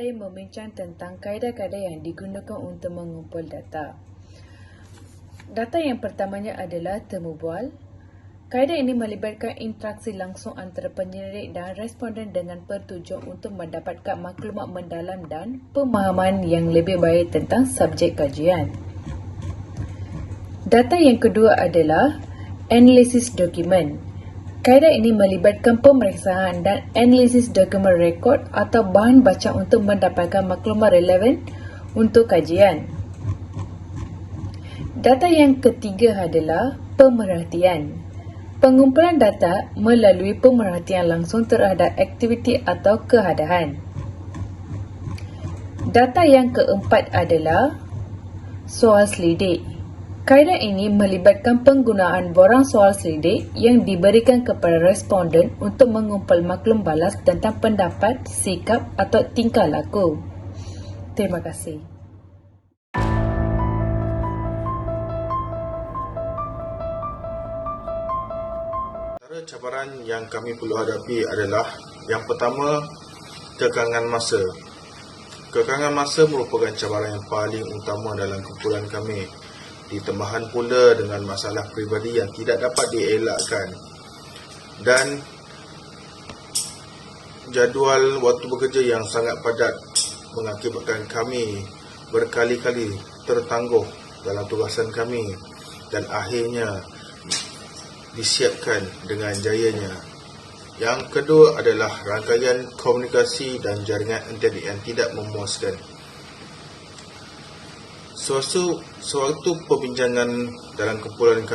saya membincang tentang kaedah-kaedah yang digunakan untuk mengumpul data. Data yang pertamanya adalah temu bual. Kaedah ini melibatkan interaksi langsung antara penyelidik dan responden dengan bertujuan untuk mendapatkan maklumat mendalam dan pemahaman yang lebih baik tentang subjek kajian. Data yang kedua adalah analisis dokumen. Kaedah ini melibatkan pemeriksaan dan analisis dokumen rekod atau bahan bacaan untuk mendapatkan maklumat relevan untuk kajian. Data yang ketiga adalah pemerhatian. Pengumpulan data melalui pemerhatian langsung terhadap aktiviti atau keadaan. Data yang keempat adalah soal selidik. Kaedah ini melibatkan penggunaan borang soal selidik yang diberikan kepada responden untuk mengumpul maklum balas tentang pendapat, sikap atau tingkah laku. Terima kasih. Antara cabaran yang kami perlu hadapi adalah yang pertama, kekangan masa. Kekangan masa merupakan cabaran yang paling utama dalam kumpulan kami. Ditambahan pula dengan masalah peribadi yang tidak dapat dielakkan dan jadual waktu bekerja yang sangat padat mengakibatkan kami berkali-kali tertangguh dalam tugasan kami dan akhirnya disiapkan dengan jayanya. Yang kedua adalah rangkaian komunikasi dan jaringan internet yang tidak memuaskan. Sewaktu perbincangan dalam kumpulan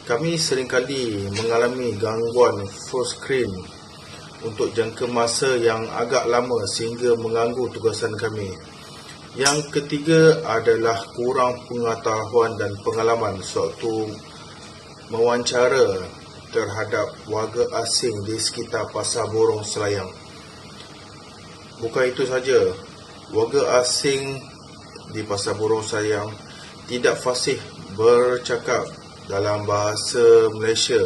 kami seringkali mengalami gangguan full screen untuk jangka masa yang agak lama sehingga mengganggu tugasan kami. Yang ketiga adalah kurang pengetahuan dan pengalaman sewaktu mewawancara terhadap warga asing di sekitar Pasar Borong Selayang. Bukan itu saja, warga asing di Pasar Borong Selayang tidak fasih bercakap dalam bahasa Malaysia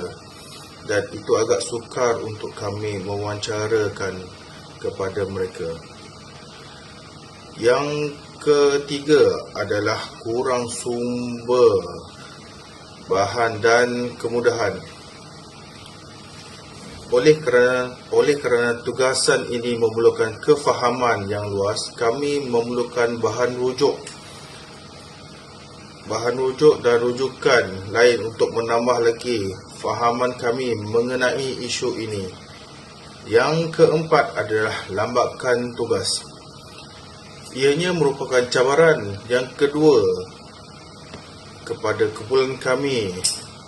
dan itu agak sukar untuk kami mewawancarakan kepada mereka. Yang ketiga adalah kurang sumber bahan dan kemudahan. Oleh kerana tugasan ini memerlukan kefahaman yang luas, kami memerlukan bahan rujuk dan rujukan lain untuk menambah lagi fahaman kami mengenai isu ini. Yang keempat adalah lambakan tugas. Ianya merupakan cabaran yang kedua kepada kumpulan kami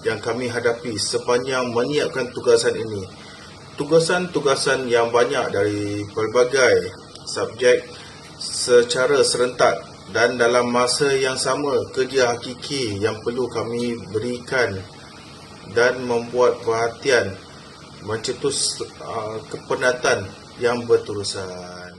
yang kami hadapi sepanjang menyiapkan tugasan ini. Tugasan-tugasan yang banyak dari pelbagai subjek secara serentak dan dalam masa yang sama, kerja hakiki yang perlu kami berikan dan membuat perhatian mencetus kepenatan yang berterusan.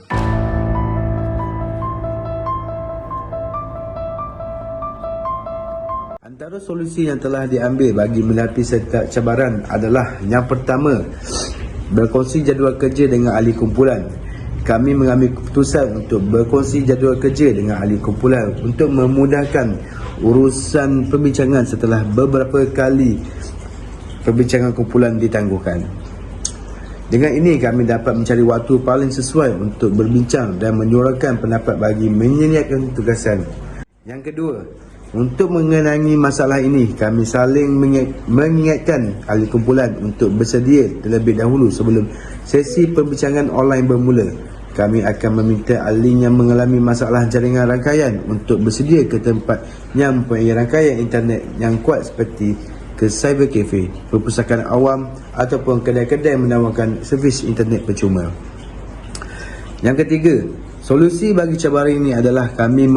Antara solusi yang telah diambil bagi melapisi setiap cabaran adalah yang pertama, berkongsi jadual kerja dengan ahli kumpulan. Kami mengambil keputusan untuk berkongsi jadual kerja dengan ahli kumpulan untuk memudahkan urusan perbincangan setelah beberapa kali perbincangan kumpulan ditangguhkan. Dengan ini kami dapat mencari waktu paling sesuai untuk berbincang dan menyuarakan pendapat bagi menyiapkan tugasan. Yang kedua, untuk mengenangi masalah ini, kami saling mengingatkan ahli kumpulan untuk bersedia terlebih dahulu sebelum sesi perbincangan online bermula. Kami akan meminta ahli yang mengalami masalah jaringan rangkaian untuk bersedia ke tempat yang mempunyai rangkaian internet yang kuat seperti ke cyber cafe, perpustakaan awam ataupun kedai-kedai menawarkan servis internet percuma. Yang ketiga, solusi bagi cabaran ini adalah kami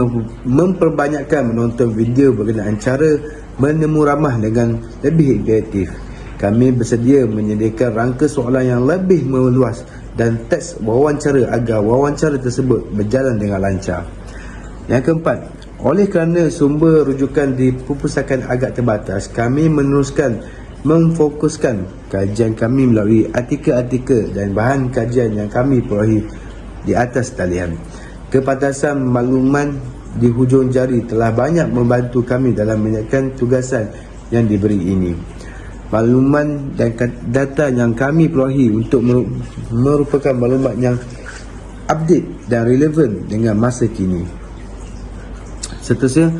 memperbanyakkan menonton video berkenaan cara menemu ramah dengan lebih kreatif. Kami bersedia menyediakan rangka soalan yang lebih meluas dan teks wawancara agar wawancara tersebut berjalan dengan lancar. Yang keempat, oleh kerana sumber rujukan di perpustakaan agak terbatas, kami meneruskan memfokuskan kajian kami melalui artikel-artikel dan bahan kajian yang kami perolehi di atas talian. Kepantasan makluman di hujung jari telah banyak membantu kami dalam menjalankan tugasan yang diberi ini. Makluman dan data yang kami perolehi untuk merupakan maklumat yang update dan relevan dengan masa kini. Seterusnya,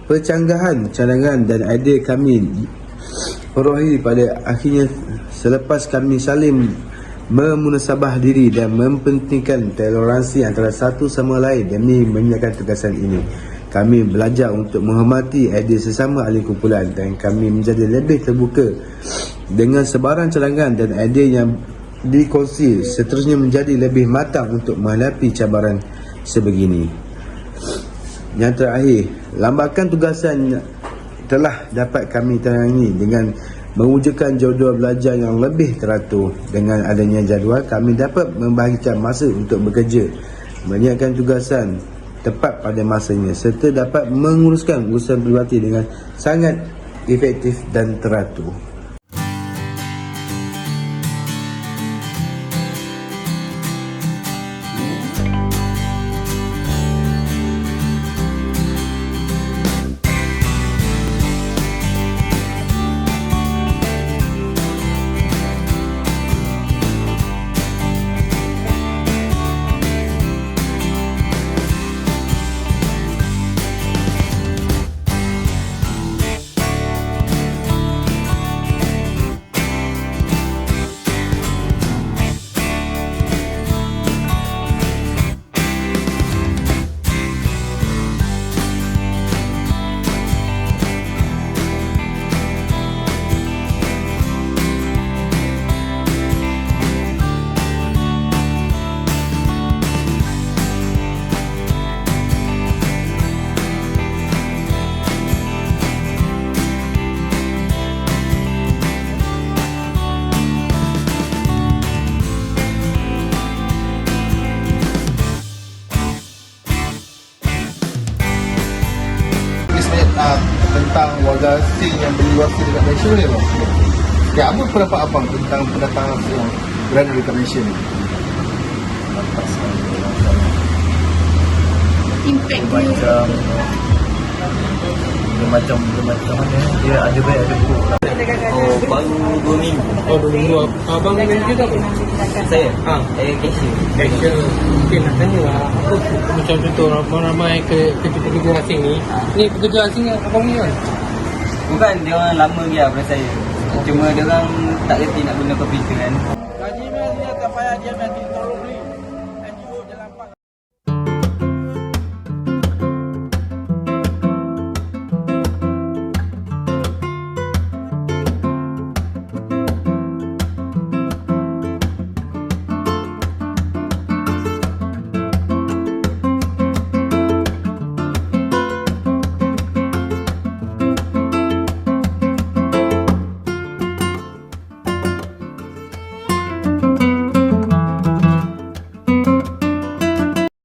percanggahan, cadangan dan idea kami perolehi pada akhirnya selepas kami saling memunasabah diri dan mempentingkan toleransi antara satu sama lain demi menjalankan tugasan ini. Kami belajar untuk menghormati idea sesama ahli kumpulan dan kami menjadi lebih terbuka dengan sebarang cadangan dan idea yang dikongsi, seterusnya menjadi lebih matang untuk menghadapi cabaran sebegini. Yang terakhir, lambakan tugasan telah dapat kami tangani dengan mewujudkan jadual belajar yang lebih teratur. Dengan adanya jadual, kami dapat membahagikan masa untuk bekerja, menyiapkan tugasan tepat pada masanya serta dapat menguruskan urusan peribadi dengan sangat efektif dan teratur. Tentang warga asing yang beli vaksin dekat Malaysia ni bang. Ya, apa pendapat abang tentang pendatang asing yang berada dekat Malaysia ni? Impact Macam mana dia ada baik ada buruk lah. Oh, baru 2 minggu. Oh, 2 minggu. Abang manager ke apa? Saya? Ha. Saya cashier. Cashier. Okey, nak tanya lah. Apa macam contoh ramai-ramai pekerja asing ni pekerja asing abang ni kan? Bukan, dia orang lama dia daripada saya. Cuma dia orang tak reti nak guna komputer kan. Gaji dia tak payah dia nanti tolong beli.